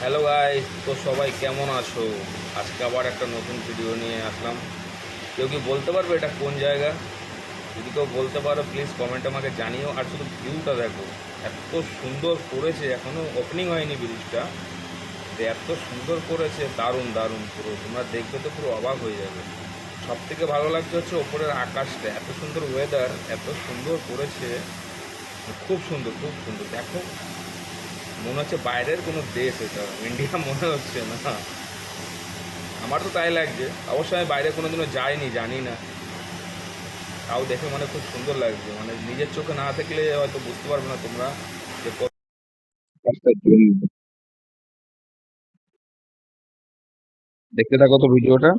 Hello guys, তো সবাই কেমন আছো? আজকে আবার একটা নতুন ভিডিও নিয়ে আসলাম। কেউ কি বলতে পারবে এটা কোন জায়গা? যদি কেউ বলতে পারো প্লিজ কমেন্টে আমাকে জানিও। আর শুধু ভিউটা দেখো, এত সুন্দর করেছে। এখনও ওপেনিং হয়নি ব্রিজটা, তো এত সুন্দর করেছে, দারুণ দারুণ। পুরো তোমরা দেখবে তো পুরো অবাক হয়ে যাবে। সব থেকে ভালো লাগছে হচ্ছে ওপরের আকাশটা, এত সুন্দর ওয়েদার, এত সুন্দর করেছে। খুব সুন্দর, খুব সুন্দর। দেখো, মনে হচ্ছে বাইরের কোনো দেশ, এটা ইন্ডিয়া মনে হচ্ছে না। আমার তো তাই লাগছে। অবশ্যই আমি বাইরে কোনোদিনও যাইনি, জানি না, তাও দেখে মানে খুব সুন্দর লাগছে। মানে নিজের চোখে না দেখলে হয়তো বুঝতে পারবে না তোমরা যে কতটা জন্য। দেখতে থাকো তো ভিডিওটা।